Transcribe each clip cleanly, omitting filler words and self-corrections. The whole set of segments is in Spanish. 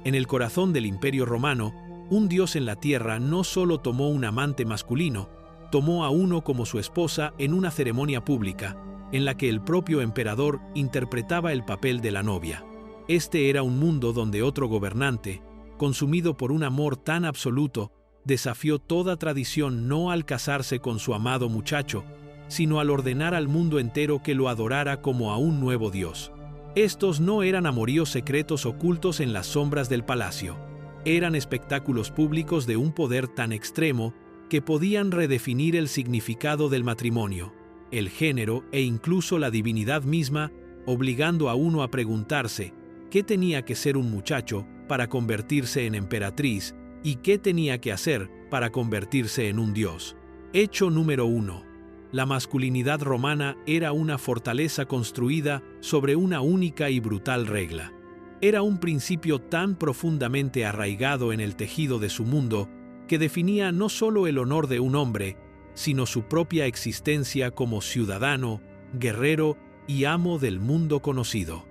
En el corazón del Imperio Romano, un dios en la tierra no solo tomó un amante masculino, tomó a uno como su esposa en una ceremonia pública, en la que el propio emperador interpretaba el papel de la novia. Este era un mundo donde otro gobernante, consumido por un amor tan absoluto, desafió toda tradición no al casarse con su amado muchacho, sino al ordenar al mundo entero que lo adorara como a un nuevo dios. Estos no eran amoríos secretos ocultos en las sombras del palacio, eran espectáculos públicos de un poder tan extremo que podían redefinir el significado del matrimonio, el género e incluso la divinidad misma, obligando a uno a preguntarse qué tenía que ser un muchacho para convertirse en emperatriz y qué tenía que hacer para convertirse en un dios. Hecho número 1. La masculinidad romana era una fortaleza construida sobre una única y brutal regla. Era un principio tan profundamente arraigado en el tejido de su mundo que definía no solo el honor de un hombre, sino su propia existencia como ciudadano, guerrero y amo del mundo conocido.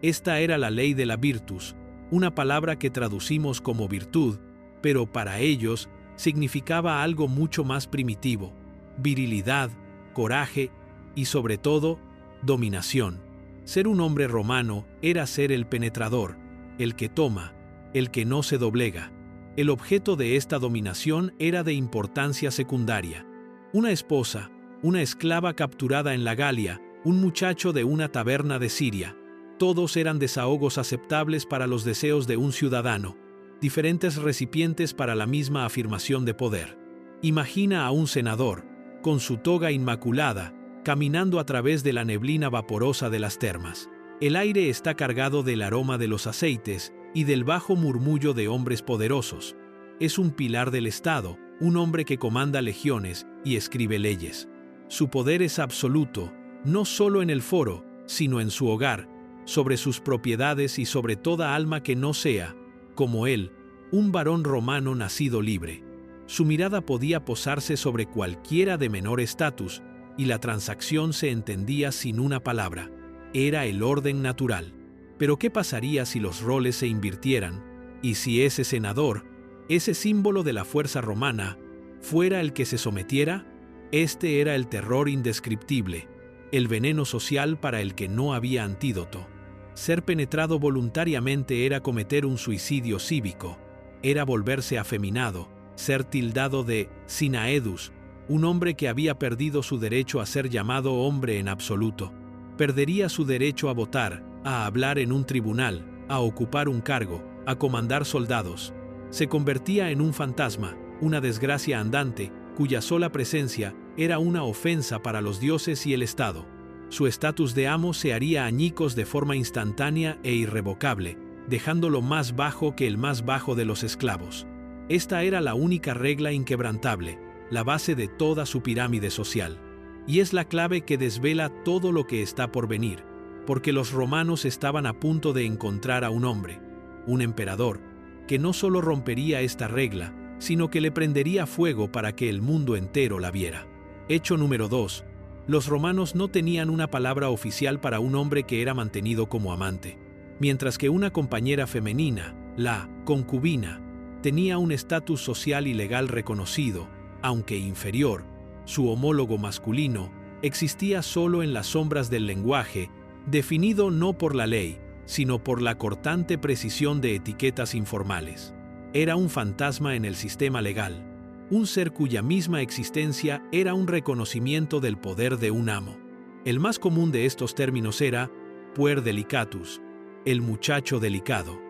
Esta era la ley de la virtus, una palabra que traducimos como virtud, pero para ellos significaba algo mucho más primitivo: virilidad, coraje y, sobre todo, dominación. Ser un hombre romano era ser el penetrador, el que toma, el que no se doblega. El objeto de esta dominación era de importancia secundaria. Una esposa, una esclava capturada en la Galia, un muchacho de una taberna de Siria. Todos eran desahogos aceptables para los deseos de un ciudadano, diferentes recipientes para la misma afirmación de poder. Imagina a un senador, con su toga inmaculada, caminando a través de la neblina vaporosa de las termas. El aire está cargado del aroma de los aceites y del bajo murmullo de hombres poderosos. Es un pilar del Estado, un hombre que comanda legiones y escribe leyes. Su poder es absoluto, no solo en el foro, sino en su hogar, sobre sus propiedades y sobre toda alma que no sea, como él, un varón romano nacido libre. Su mirada podía posarse sobre cualquiera de menor estatus, y la transacción se entendía sin una palabra. Era el orden natural. Pero ¿qué pasaría si los roles se invirtieran? Y si ese senador, ese símbolo de la fuerza romana, fuera el que se sometiera? Este era el terror indescriptible, el veneno social para el que no había antídoto. Ser penetrado voluntariamente era cometer un suicidio cívico, era volverse afeminado, ser tildado de sinaedus, un hombre que había perdido su derecho a ser llamado hombre en absoluto. Perdería su derecho a votar, a hablar en un tribunal, a ocupar un cargo, a comandar soldados. Se convertía en un fantasma, una desgracia andante, cuya sola presencia era una ofensa para los dioses y el Estado. Su estatus de amo se haría añicos de forma instantánea e irrevocable, dejándolo más bajo que el más bajo de los esclavos. Esta era la única regla inquebrantable, la base de toda su pirámide social. Y es la clave que desvela todo lo que está por venir, porque los romanos estaban a punto de encontrar a un hombre, un emperador, que no solo rompería esta regla, sino que le prendería fuego para que el mundo entero la viera. Hecho número 2. Los romanos no tenían una palabra oficial para un hombre que era mantenido como amante, mientras que una compañera femenina, la concubina, tenía un estatus social y legal reconocido, aunque inferior. Su homólogo masculino existía solo en las sombras del lenguaje, definido no por la ley, sino por la cortante precisión de etiquetas informales. Era un fantasma en el sistema legal, un ser cuya misma existencia era un reconocimiento del poder de un amo. El más común de estos términos era puer delicatus, el muchacho delicado.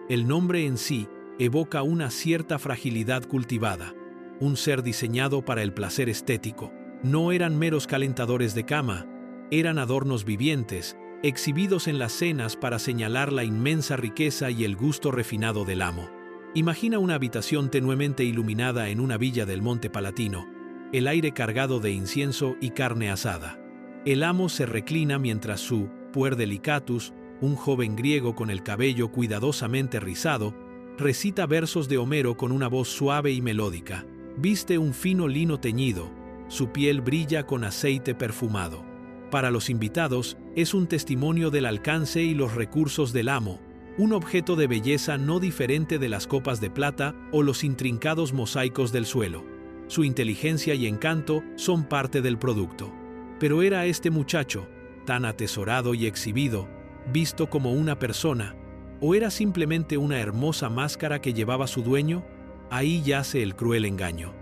El nombre en sí evoca una cierta fragilidad cultivada, un ser diseñado para el placer estético. No eran meros calentadores de cama, eran adornos vivientes, exhibidos en las cenas para señalar la inmensa riqueza y el gusto refinado del amo. Imagina una habitación tenuemente iluminada en una villa del Monte Palatino, el aire cargado de incienso y carne asada. El amo se reclina mientras su puer delicatus, un joven griego con el cabello cuidadosamente rizado, recita versos de Homero con una voz suave y melódica. Viste un fino lino teñido, su piel brilla con aceite perfumado. Para los invitados, es un testimonio del alcance y los recursos del amo, un objeto de belleza no diferente de las copas de plata o los intrincados mosaicos del suelo. Su inteligencia y encanto son parte del producto. Pero ¿era este muchacho, tan atesorado y exhibido, visto como una persona, o era simplemente una hermosa máscara que llevaba su dueño? Ahí yace el cruel engaño.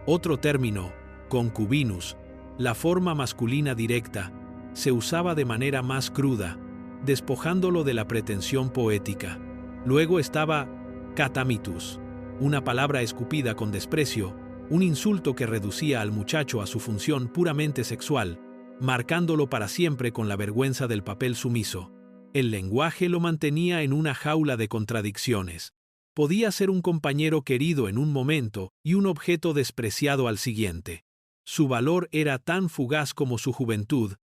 Otro término, concubinus, la forma masculina directa, se usaba de manera más cruda, despojándolo de la pretensión poética. Luego estaba catamitus, una palabra escupida con desprecio, un insulto que reducía al muchacho a su función puramente sexual, marcándolo para siempre con la vergüenza del papel sumiso. El lenguaje lo mantenía en una jaula de contradicciones. Podía ser un compañero querido en un momento y un objeto despreciado al siguiente. Su valor era tan fugaz como su juventud,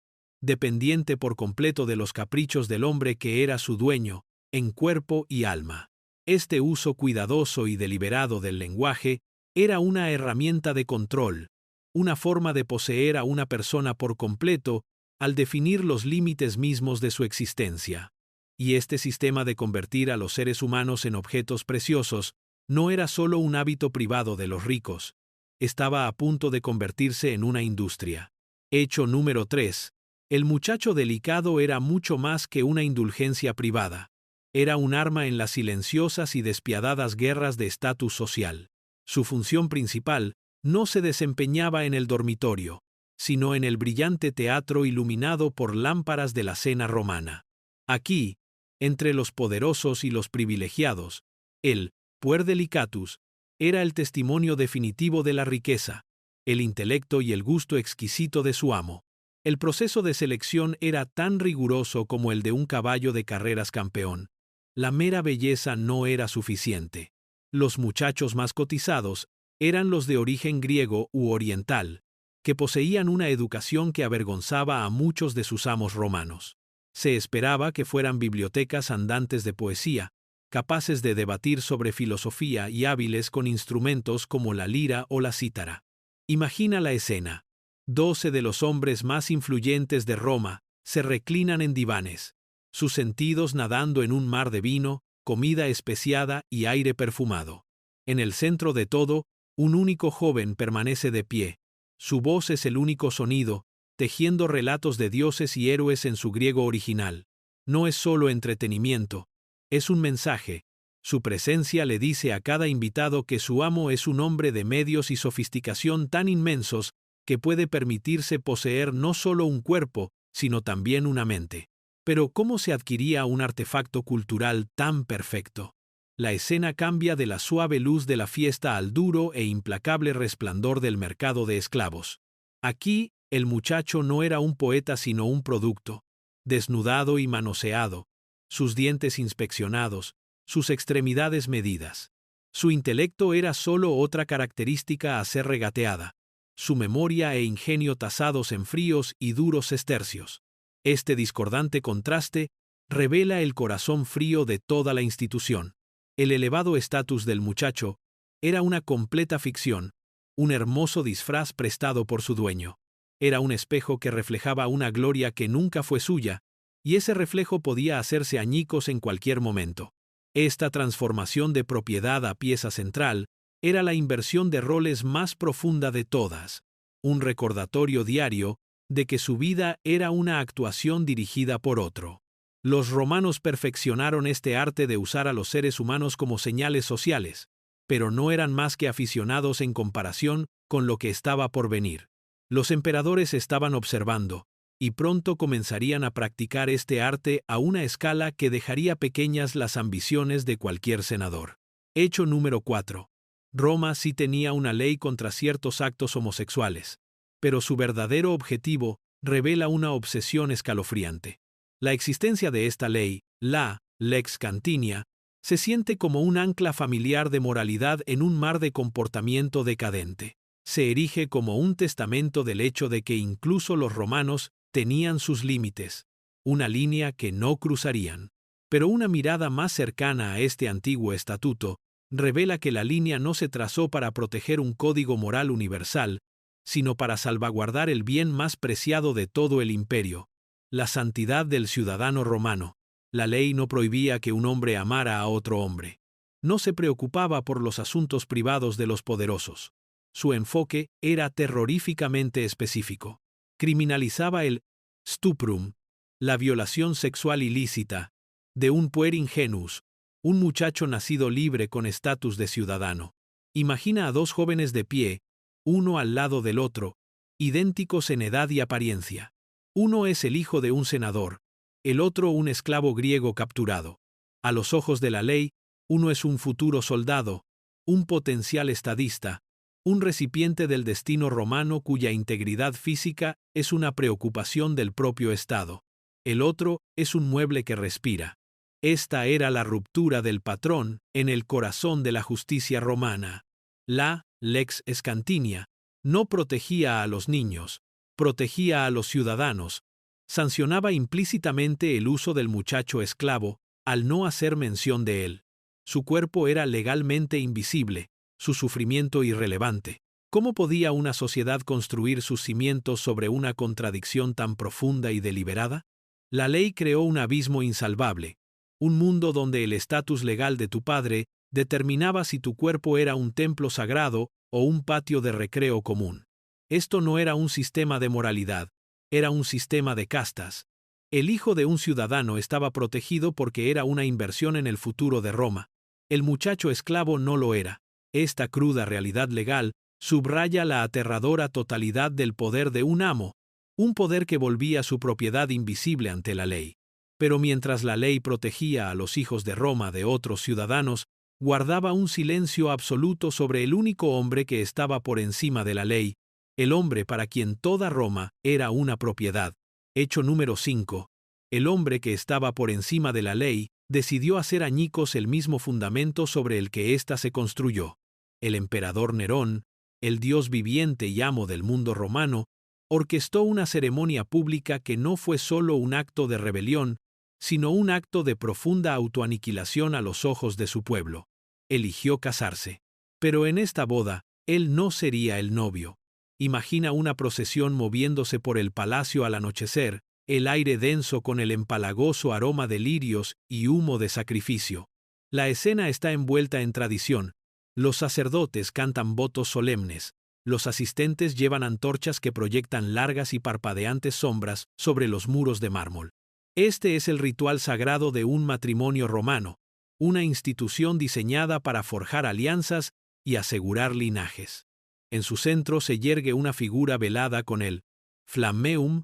dependiente por completo de los caprichos del hombre que era su dueño, en cuerpo y alma. Este uso cuidadoso y deliberado del lenguaje era una herramienta de control, una forma de poseer a una persona por completo al definir los límites mismos de su existencia. Y este sistema de convertir a los seres humanos en objetos preciosos no era solo un hábito privado de los ricos, estaba a punto de convertirse en una industria. Hecho número 3. El muchacho delicado era mucho más que una indulgencia privada. Era un arma en las silenciosas y despiadadas guerras de estatus social. Su función principal no se desempeñaba en el dormitorio, sino en el brillante teatro iluminado por lámparas de la cena romana. Aquí, entre los poderosos y los privilegiados, el puer delicatus era el testimonio definitivo de la riqueza, el intelecto y el gusto exquisito de su amo. El proceso de selección era tan riguroso como el de un caballo de carreras campeón. La mera belleza no era suficiente. Los muchachos más cotizados eran los de origen griego u oriental, que poseían una educación que avergonzaba a muchos de sus amos romanos. Se esperaba que fueran bibliotecas andantes de poesía, capaces de debatir sobre filosofía y hábiles con instrumentos como la lira o la cítara. Imagina la escena. 12 de los hombres más influyentes de Roma se reclinan en divanes, sus sentidos nadando en un mar de vino, comida especiada y aire perfumado. En el centro de todo, un único joven permanece de pie. Su voz es el único sonido, tejiendo relatos de dioses y héroes en su griego original. No es solo entretenimiento, es un mensaje. Su presencia le dice a cada invitado que su amo es un hombre de medios y sofisticación tan inmensos que puede permitirse poseer no solo un cuerpo, sino también una mente. Pero ¿cómo se adquiría un artefacto cultural tan perfecto? La escena cambia de la suave luz de la fiesta al duro e implacable resplandor del mercado de esclavos. Aquí, el muchacho no era un poeta sino un producto, desnudado y manoseado, sus dientes inspeccionados, sus extremidades medidas. Su intelecto era solo otra característica a ser regateada, su memoria e ingenio tasados en fríos y duros sestercios. Este discordante contraste revela el corazón frío de toda la institución. El elevado estatus del muchacho era una completa ficción, un hermoso disfraz prestado por su dueño. Era un espejo que reflejaba una gloria que nunca fue suya, y ese reflejo podía hacerse añicos en cualquier momento. Esta transformación de propiedad a pieza central era la inversión de roles más profunda de todas, un recordatorio diario de que su vida era una actuación dirigida por otro. Los romanos perfeccionaron este arte de usar a los seres humanos como señales sociales, pero no eran más que aficionados en comparación con lo que estaba por venir. Los emperadores estaban observando, y pronto comenzarían a practicar este arte a una escala que dejaría pequeñas las ambiciones de cualquier senador. Hecho número 4. Roma sí tenía una ley contra ciertos actos homosexuales, pero su verdadero objetivo revela una obsesión escalofriante. La existencia de esta ley, la Lex Cantinia, se siente como un ancla familiar de moralidad en un mar de comportamiento decadente. Se erige como un testamento del hecho de que incluso los romanos tenían sus límites, una línea que no cruzarían. Pero una mirada más cercana a este antiguo estatuto revela que la línea no se trazó para proteger un código moral universal, sino para salvaguardar el bien más preciado de todo el imperio, la santidad del ciudadano romano. La ley no prohibía que un hombre amara a otro hombre. No se preocupaba por los asuntos privados de los poderosos. Su enfoque era terroríficamente específico. Criminalizaba el stuprum, la violación sexual ilícita, de un puer ingenuus, un muchacho nacido libre con estatus de ciudadano. Imagina a dos jóvenes de pie, uno al lado del otro, idénticos en edad y apariencia. Uno es el hijo de un senador, el otro un esclavo griego capturado. A los ojos de la ley, uno es un futuro soldado, un potencial estadista, un recipiente del destino romano cuya integridad física es una preocupación del propio Estado. El otro es un mueble que respira. Esta era la ruptura del patrón en el corazón de la justicia romana. La lex scantinia no protegía a los niños, protegía a los ciudadanos, sancionaba implícitamente el uso del muchacho esclavo al no hacer mención de él. Su cuerpo era legalmente invisible, su sufrimiento irrelevante. ¿Cómo podía una sociedad construir sus cimientos sobre una contradicción tan profunda y deliberada? La ley creó un abismo insalvable, un mundo donde el estatus legal de tu padre determinaba si tu cuerpo era un templo sagrado o un patio de recreo común. Esto no era un sistema de moralidad, era un sistema de castas. El hijo de un ciudadano estaba protegido porque era una inversión en el futuro de Roma. El muchacho esclavo no lo era. Esta cruda realidad legal subraya la aterradora totalidad del poder de un amo, un poder que volvía su propiedad invisible ante la ley. Pero mientras la ley protegía a los hijos de Roma de otros ciudadanos, guardaba un silencio absoluto sobre el único hombre que estaba por encima de la ley, el hombre para quien toda Roma era una propiedad. Hecho número 5. El hombre que estaba por encima de la ley decidió hacer añicos el mismo fundamento sobre el que ésta se construyó. El emperador Nerón, el dios viviente y amo del mundo romano, orquestó una ceremonia pública que no fue solo un acto de rebelión, sino un acto de profunda autoaniquilación a los ojos de su pueblo. Eligió casarse. Pero en esta boda, él no sería el novio. Imagina una procesión moviéndose por el palacio al anochecer, el aire denso con el empalagoso aroma de lirios y humo de sacrificio. La escena está envuelta en tradición. Los sacerdotes cantan votos solemnes. Los asistentes llevan antorchas que proyectan largas y parpadeantes sombras sobre los muros de mármol. Este es el ritual sagrado de un matrimonio romano, una institución diseñada para forjar alianzas y asegurar linajes. En su centro se yergue una figura velada con el flammeum,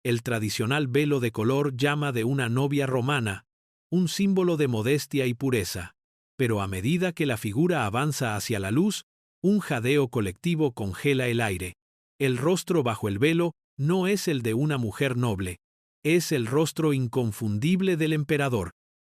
el tradicional velo de color llama de una novia romana, un símbolo de modestia y pureza. Pero a medida que la figura avanza hacia la luz, un jadeo colectivo congela el aire. El rostro bajo el velo no es el de una mujer noble, es el rostro inconfundible del emperador.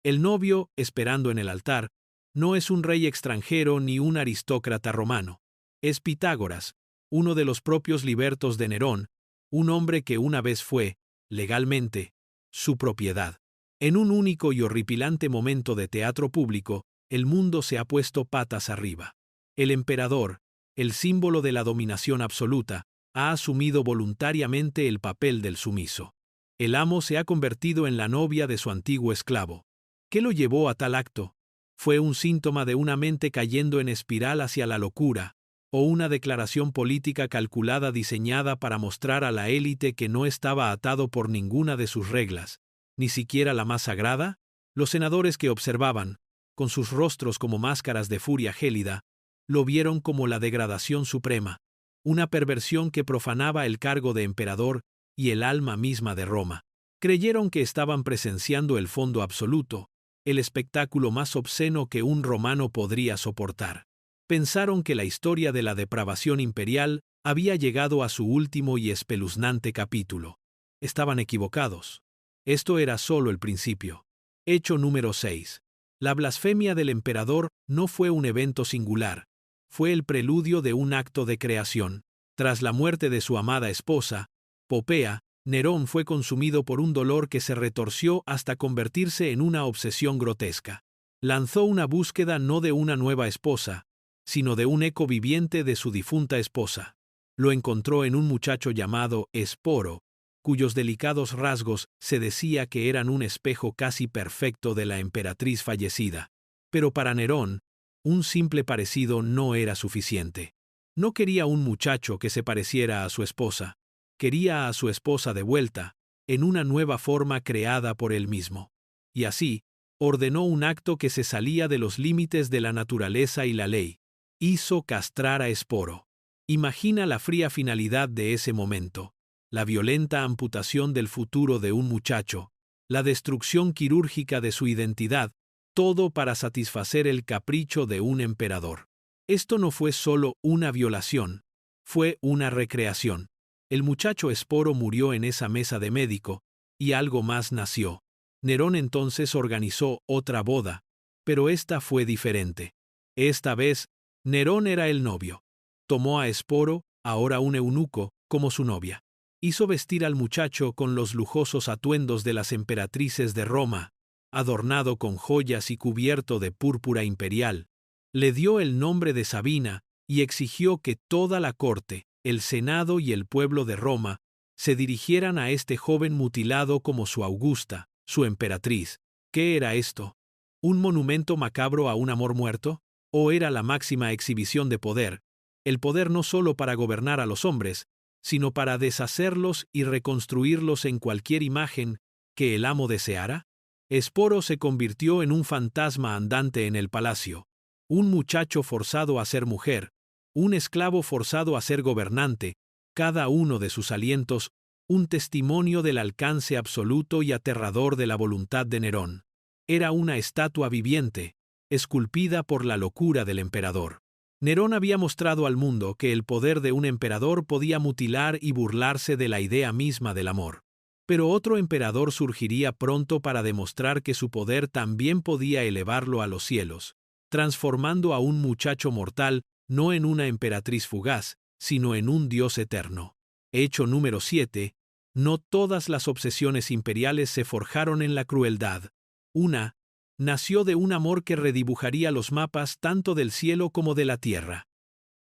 El novio, esperando en el altar, no es un rey extranjero ni un aristócrata romano. Es Pitágoras, uno de los propios libertos de Nerón, un hombre que una vez fue, legalmente, su propiedad. En un único y horripilante momento de teatro público, el mundo se ha puesto patas arriba. El emperador, el símbolo de la dominación absoluta, ha asumido voluntariamente el papel del sumiso. El amo se ha convertido en la novia de su antiguo esclavo. ¿Qué lo llevó a tal acto? ¿Fue un síntoma de una mente cayendo en espiral hacia la locura, o una declaración política calculada diseñada para mostrar a la élite que no estaba atado por ninguna de sus reglas, ni siquiera la más sagrada? Los senadores que observaban, con sus rostros como máscaras de furia gélida, lo vieron como la degradación suprema, una perversión que profanaba el cargo de emperador y el alma misma de Roma. Creyeron que estaban presenciando el fondo absoluto, el espectáculo más obsceno que un romano podría soportar. Pensaron que la historia de la depravación imperial había llegado a su último y espeluznante capítulo. Estaban equivocados. Esto era solo el principio. Hecho número 6. La blasfemia del emperador no fue un evento singular, fue el preludio de un acto de creación. Tras la muerte de su amada esposa, Popea, Nerón fue consumido por un dolor que se retorció hasta convertirse en una obsesión grotesca. Lanzó una búsqueda no de una nueva esposa, sino de un eco viviente de su difunta esposa. Lo encontró en un muchacho llamado Esporo, cuyos delicados rasgos se decía que eran un espejo casi perfecto de la emperatriz fallecida. Pero para Nerón, un simple parecido no era suficiente. No quería un muchacho que se pareciera a su esposa. Quería a su esposa de vuelta, en una nueva forma creada por él mismo. Y así, ordenó un acto que se salía de los límites de la naturaleza y la ley. Hizo castrar a Esporo. Imagina la fría finalidad de ese momento. La violenta amputación del futuro de un muchacho, la destrucción quirúrgica de su identidad, todo para satisfacer el capricho de un emperador. Esto no fue solo una violación, fue una recreación. El muchacho Esporo murió en esa mesa de médico, y algo más nació. Nerón entonces organizó otra boda, pero esta fue diferente. Esta vez, Nerón era el novio. Tomó a Esporo, ahora un eunuco, como su novia. Hizo vestir al muchacho con los lujosos atuendos de las emperatrices de Roma, adornado con joyas y cubierto de púrpura imperial. Le dio el nombre de Sabina y exigió que toda la corte, el Senado y el pueblo de Roma se dirigieran a este joven mutilado como su Augusta, su emperatriz. ¿Qué era esto? ¿Un monumento macabro a un amor muerto? ¿O era la máxima exhibición de poder? El poder no solo para gobernar a los hombres, sino para deshacerlos y reconstruirlos en cualquier imagen que el amo deseara. Esporo se convirtió en un fantasma andante en el palacio, un muchacho forzado a ser mujer, un esclavo forzado a ser gobernante, cada uno de sus alientos, un testimonio del alcance absoluto y aterrador de la voluntad de Nerón. Era una estatua viviente, esculpida por la locura del emperador. Nerón había mostrado al mundo que el poder de un emperador podía mutilar y burlarse de la idea misma del amor. Pero otro emperador surgiría pronto para demostrar que su poder también podía elevarlo a los cielos, transformando a un muchacho mortal no en una emperatriz fugaz, sino en un dios eterno. Hecho número 7. No todas las obsesiones imperiales se forjaron en la crueldad. Una nació de un amor que redibujaría los mapas tanto del cielo como de la tierra.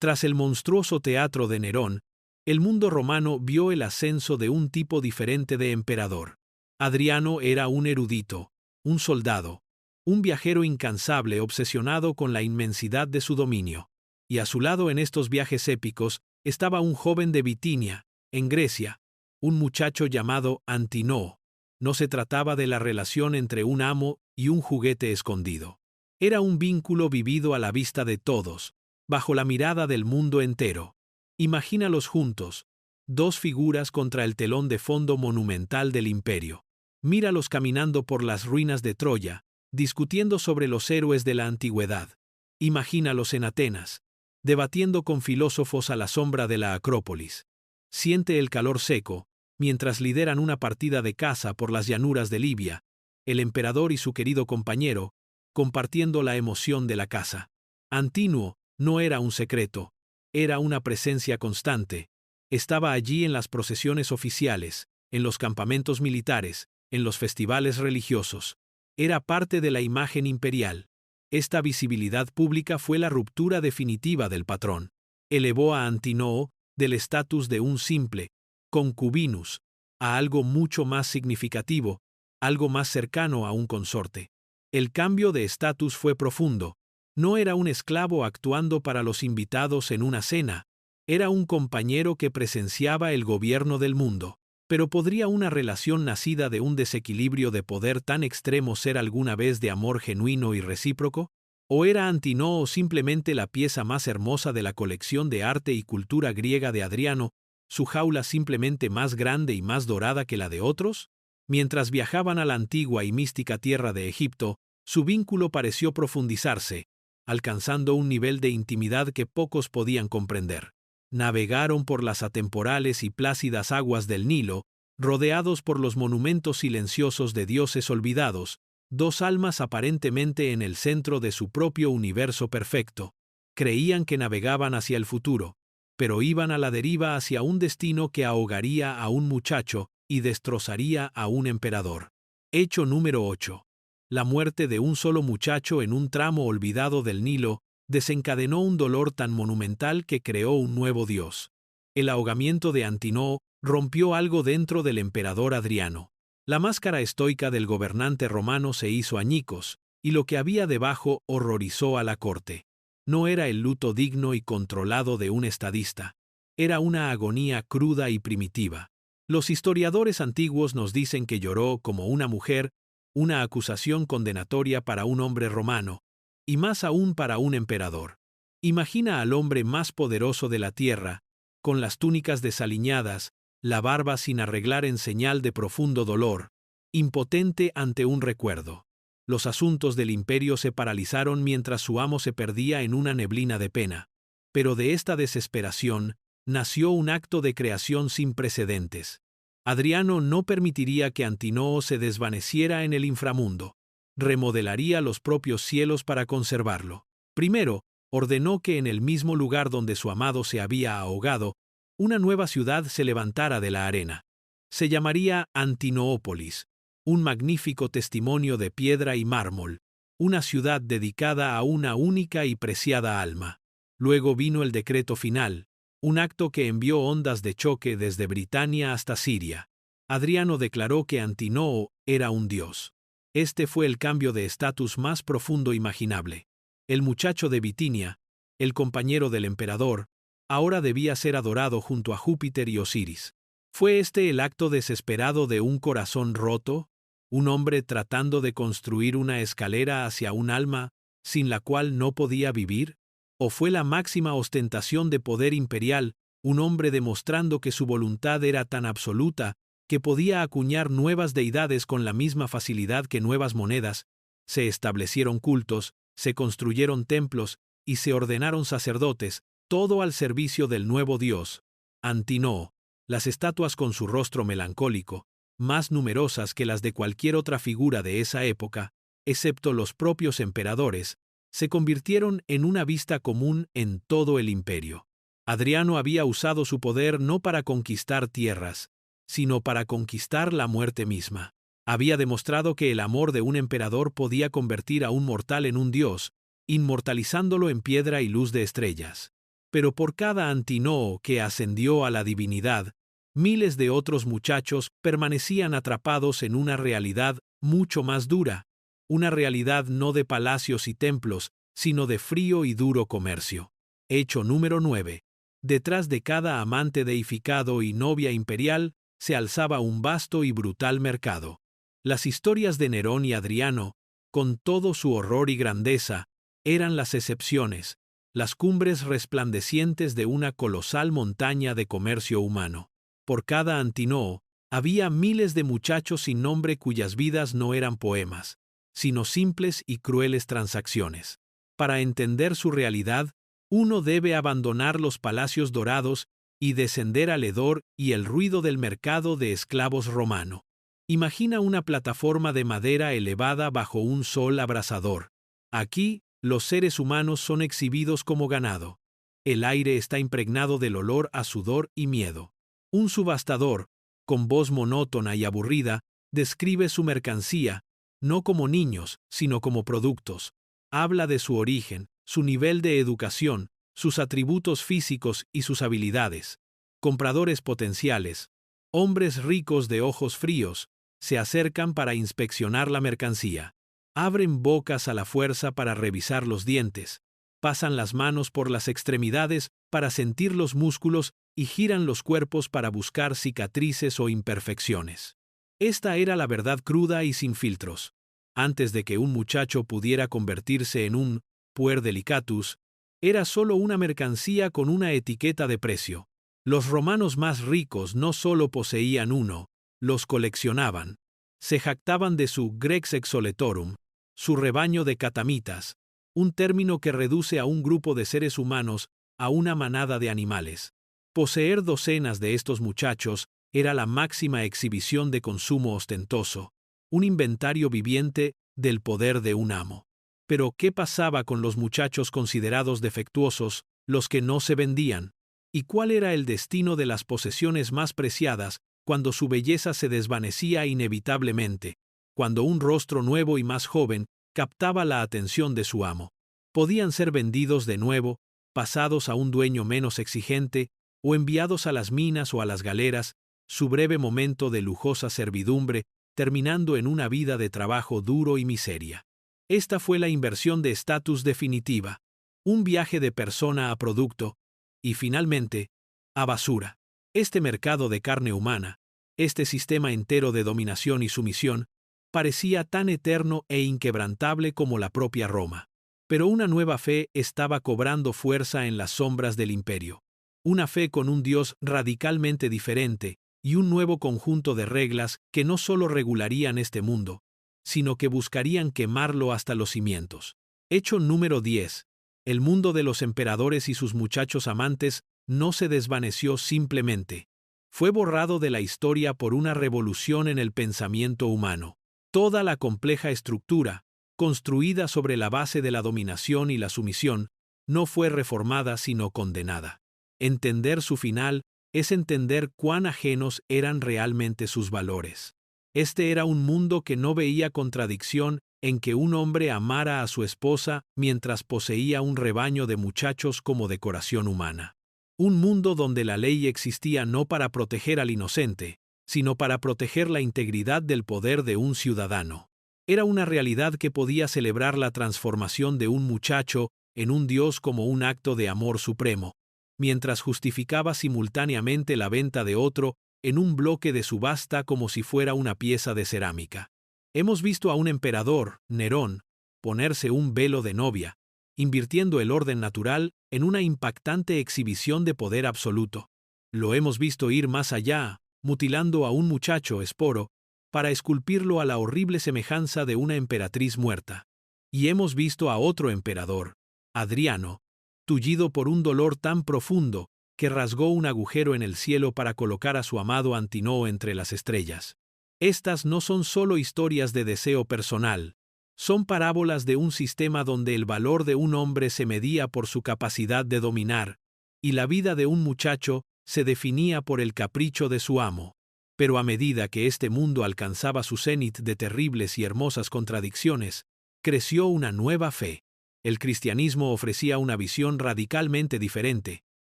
Tras el monstruoso teatro de Nerón, el mundo romano vio el ascenso de un tipo diferente de emperador. Adriano era un erudito, un soldado, un viajero incansable obsesionado con la inmensidad de su dominio. Y a su lado en estos viajes épicos estaba un joven de Bitinia, en Grecia, un muchacho llamado Antinoo. No se trataba de la relación entre un amo y un juguete escondido. Era un vínculo vivido a la vista de todos, bajo la mirada del mundo entero. Imagínalos juntos, dos figuras contra el telón de fondo monumental del imperio. Míralos caminando por las ruinas de Troya, discutiendo sobre los héroes de la antigüedad. Imagínalos en Atenas, debatiendo con filósofos a la sombra de la Acrópolis. Siente el calor seco, mientras lideran una partida de caza por las llanuras de Libia, el emperador y su querido compañero, compartiendo la emoción de la caza. Antínuo no era un secreto, era una presencia constante. Estaba allí en las procesiones oficiales, en los campamentos militares, en los festivales religiosos. Era parte de la imagen imperial. Esta visibilidad pública fue la ruptura definitiva del patrón. Elevó a Antinoo del estatus de un simple concubinus a algo mucho más significativo, algo más cercano a un consorte. El cambio de estatus fue profundo. No era un esclavo actuando para los invitados en una cena, era un compañero que presenciaba el gobierno del mundo. Pero ¿podría una relación nacida de un desequilibrio de poder tan extremo ser alguna vez de amor genuino y recíproco? ¿O era Antinoo simplemente la pieza más hermosa de la colección de arte y cultura griega de Adriano, su jaula simplemente más grande y más dorada que la de otros? Mientras viajaban a la antigua y mística tierra de Egipto, su vínculo pareció profundizarse, alcanzando un nivel de intimidad que pocos podían comprender. Navegaron por las atemporales y plácidas aguas del Nilo, rodeados por los monumentos silenciosos de dioses olvidados, dos almas aparentemente en el centro de su propio universo perfecto. Creían que navegaban hacia el futuro, pero iban a la deriva hacia un destino que ahogaría a un muchacho y destrozaría a un emperador. Hecho número 8. La muerte de un solo muchacho en un tramo olvidado del Nilo desencadenó un dolor tan monumental que creó un nuevo dios. El ahogamiento de Antinoo rompió algo dentro del emperador Adriano. La máscara estoica del gobernante romano se hizo añicos, y lo que había debajo horrorizó a la corte. No era el luto digno y controlado de un estadista. Era una agonía cruda y primitiva. Los historiadores antiguos nos dicen que lloró como una mujer, una acusación condenatoria para un hombre romano, y más aún para un emperador. Imagina al hombre más poderoso de la tierra, con las túnicas desaliñadas, la barba sin arreglar en señal de profundo dolor, impotente ante un recuerdo. Los asuntos del imperio se paralizaron mientras su amo se perdía en una neblina de pena. Pero de esta desesperación nació un acto de creación sin precedentes. Adriano no permitiría que Antinoo se desvaneciera en el inframundo. Remodelaría los propios cielos para conservarlo. Primero, ordenó que en el mismo lugar donde su amado se había ahogado, una nueva ciudad se levantara de la arena. Se llamaría Antinoópolis, un magnífico testimonio de piedra y mármol, una ciudad dedicada a una única y preciada alma. Luego vino el decreto final, un acto que envió ondas de choque desde Britania hasta Siria. Adriano declaró que Antinoo era un dios. Este fue el cambio de estatus más profundo imaginable. El muchacho de Bitinia, el compañero del emperador, ahora debía ser adorado junto a Júpiter y Osiris. ¿Fue este el acto desesperado de un corazón roto? ¿Un hombre tratando de construir una escalera hacia un alma sin la cual no podía vivir? ¿O fue la máxima ostentación de poder imperial, un hombre demostrando que su voluntad era tan absoluta que podía acuñar nuevas deidades con la misma facilidad que nuevas monedas? Se establecieron cultos, se construyeron templos y se ordenaron sacerdotes, todo al servicio del nuevo dios, Antinoo. Las estatuas con su rostro melancólico, más numerosas que las de cualquier otra figura de esa época, excepto los propios emperadores, se convirtieron en una vista común en todo el imperio. Adriano había usado su poder no para conquistar tierras, sino para conquistar la muerte misma. Había demostrado que el amor de un emperador podía convertir a un mortal en un dios, inmortalizándolo en piedra y luz de estrellas. Pero por cada Antinoo que ascendió a la divinidad, miles de otros muchachos permanecían atrapados en una realidad mucho más dura, una realidad no de palacios y templos, sino de frío y duro comercio. Hecho número 9. Detrás de cada amante deificado y novia imperial se alzaba un vasto y brutal mercado. Las historias de Nerón y Adriano, con todo su horror y grandeza, eran las excepciones, las cumbres resplandecientes de una colosal montaña de comercio humano. Por cada Antinoo, había miles de muchachos sin nombre cuyas vidas no eran poemas, sino simples y crueles transacciones. Para entender su realidad, uno debe abandonar los palacios dorados y descender al hedor y el ruido del mercado de esclavos romano. Imagina una plataforma de madera elevada bajo un sol abrasador. Aquí, los seres humanos son exhibidos como ganado. El aire está impregnado del olor a sudor y miedo. Un subastador, con voz monótona y aburrida, describe su mercancía, no como niños, sino como productos. Habla de su origen, su nivel de educación, sus atributos físicos y sus habilidades. Compradores potenciales, hombres ricos de ojos fríos, se acercan para inspeccionar la mercancía. Abren bocas a la fuerza para revisar los dientes, pasan las manos por las extremidades para sentir los músculos y giran los cuerpos para buscar cicatrices o imperfecciones. Esta era la verdad cruda y sin filtros. Antes de que un muchacho pudiera convertirse en un puer delicatus, era solo una mercancía con una etiqueta de precio. Los romanos más ricos no solo poseían uno, los coleccionaban. Se jactaban de su grex exoletorum, su rebaño de catamitas, un término que reduce a un grupo de seres humanos a una manada de animales. Poseer docenas de estos muchachos era la máxima exhibición de consumo ostentoso, un inventario viviente del poder de un amo. Pero, ¿qué pasaba con los muchachos considerados defectuosos, los que no se vendían? ¿Y cuál era el destino de las posesiones más preciadas cuando su belleza se desvanecía inevitablemente, cuando un rostro nuevo y más joven captaba la atención de su amo? Podían ser vendidos de nuevo, pasados a un dueño menos exigente, o enviados a las minas o a las galeras, su breve momento de lujosa servidumbre, terminando en una vida de trabajo duro y miseria. Esta fue la inversión de estatus definitiva, un viaje de persona a producto, y finalmente, a basura. Este mercado de carne humana, este sistema entero de dominación y sumisión, parecía tan eterno e inquebrantable como la propia Roma. Pero una nueva fe estaba cobrando fuerza en las sombras del imperio. Una fe con un Dios radicalmente diferente y un nuevo conjunto de reglas que no solo regularían este mundo, sino que buscarían quemarlo hasta los cimientos. Hecho número 10. El mundo de los emperadores y sus muchachos amantes no se desvaneció simplemente. Fue borrado de la historia por una revolución en el pensamiento humano. Toda la compleja estructura, construida sobre la base de la dominación y la sumisión, no fue reformada sino condenada. Entender su final es entender cuán ajenos eran realmente sus valores. Este era un mundo que no veía contradicción en que un hombre amara a su esposa mientras poseía un rebaño de muchachos como decoración humana. Un mundo donde la ley existía no para proteger al inocente, sino para proteger la integridad del poder de un ciudadano. Era una realidad que podía celebrar la transformación de un muchacho en un dios como un acto de amor supremo, mientras justificaba simultáneamente la venta de otro en un bloque de subasta como si fuera una pieza de cerámica. Hemos visto a un emperador, Nerón, ponerse un velo de novia, invirtiendo el orden natural en una impactante exhibición de poder absoluto. Lo hemos visto ir más allá, mutilando a un muchacho, Esporo, para esculpirlo a la horrible semejanza de una emperatriz muerta. Y hemos visto a otro emperador, Adriano, tullido por un dolor tan profundo que rasgó un agujero en el cielo para colocar a su amado Antinoo entre las estrellas. Estas no son solo historias de deseo personal, son parábolas de un sistema donde el valor de un hombre se medía por su capacidad de dominar, y la vida de un muchacho se definía por el capricho de su amo. Pero a medida que este mundo alcanzaba su cenit de terribles y hermosas contradicciones, creció una nueva fe. El cristianismo ofrecía una visión radicalmente diferente,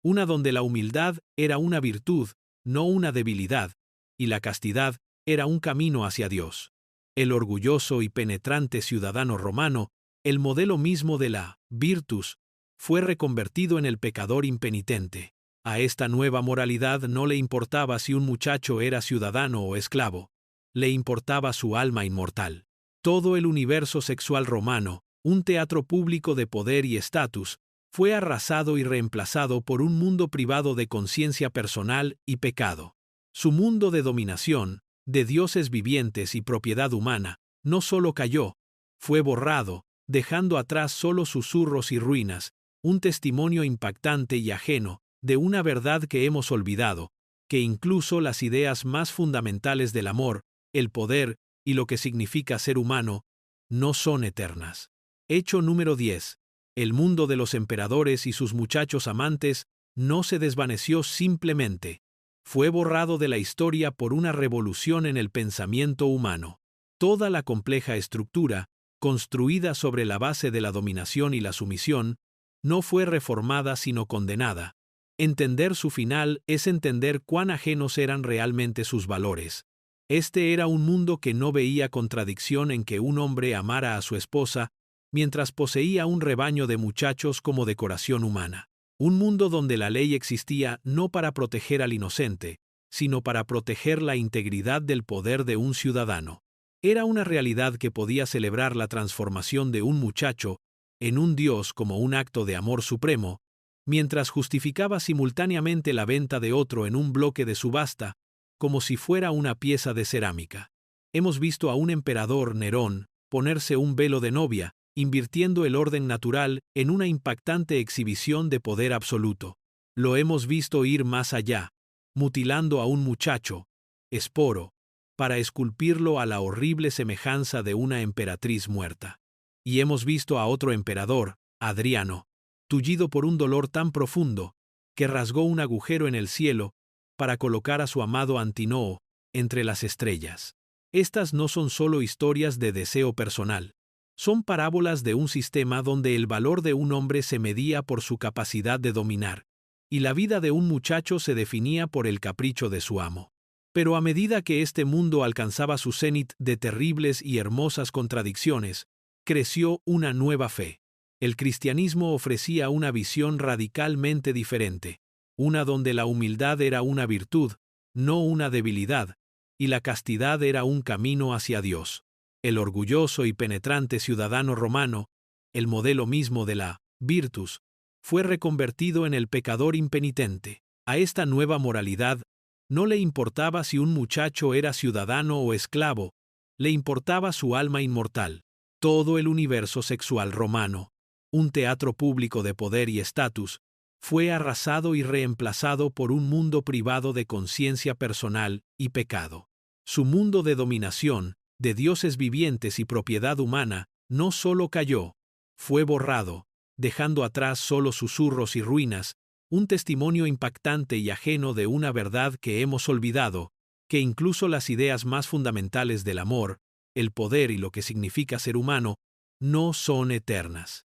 una donde la humildad era una virtud, no una debilidad, y la castidad era un camino hacia Dios. El orgulloso y penetrante ciudadano romano, el modelo mismo de la virtus, fue reconvertido en el pecador impenitente. A esta nueva moralidad no le importaba si un muchacho era ciudadano o esclavo, le importaba su alma inmortal. Todo el universo sexual romano, un teatro público de poder y estatus, fue arrasado y reemplazado por un mundo privado de conciencia personal y pecado. Su mundo de dominación, de dioses vivientes y propiedad humana, no solo cayó, fue borrado, dejando atrás solo susurros y ruinas, un testimonio impactante y ajeno de una verdad que hemos olvidado, que incluso las ideas más fundamentales del amor, el poder y lo que significa ser humano, no son eternas. Hecho número 10. El mundo de los emperadores y sus muchachos amantes no se desvaneció simplemente. Fue borrado de la historia por una revolución en el pensamiento humano. Toda la compleja estructura, construida sobre la base de la dominación y la sumisión, no fue reformada sino condenada. Entender su final es entender cuán ajenos eran realmente sus valores. Este era un mundo que no veía contradicción en que un hombre amara a su esposa mientras poseía un rebaño de muchachos como decoración humana. Un mundo donde la ley existía no para proteger al inocente, sino para proteger la integridad del poder de un ciudadano. Era una realidad que podía celebrar la transformación de un muchacho en un dios como un acto de amor supremo, mientras justificaba simultáneamente la venta de otro en un bloque de subasta, como si fuera una pieza de cerámica. Hemos visto a un emperador, Nerón, ponerse un velo de novia, invirtiendo el orden natural en una impactante exhibición de poder absoluto. Lo hemos visto ir más allá, mutilando a un muchacho, Esporo, para esculpirlo a la horrible semejanza de una emperatriz muerta. Y hemos visto a otro emperador, Adriano, tullido por un dolor tan profundo, que rasgó un agujero en el cielo para colocar a su amado Antinoo entre las estrellas. Estas no son solo historias de deseo personal. Son parábolas de un sistema donde el valor de un hombre se medía por su capacidad de dominar, y la vida de un muchacho se definía por el capricho de su amo. Pero a medida que este mundo alcanzaba su cenit de terribles y hermosas contradicciones, creció una nueva fe. El cristianismo ofrecía una visión radicalmente diferente, una donde la humildad era una virtud, no una debilidad, y la castidad era un camino hacia Dios. El orgulloso y penetrante ciudadano romano, el modelo mismo de la virtus, fue reconvertido en el pecador impenitente. A esta nueva moralidad no le importaba si un muchacho era ciudadano o esclavo, le importaba su alma inmortal. Todo el universo sexual romano, un teatro público de poder y estatus, fue arrasado y reemplazado por un mundo privado de conciencia personal y pecado. Su mundo de dominación, de dioses vivientes y propiedad humana, no solo cayó, fue borrado, dejando atrás solo susurros y ruinas, un testimonio impactante y ajeno de una verdad que hemos olvidado, que incluso las ideas más fundamentales del amor, el poder y lo que significa ser humano, no son eternas.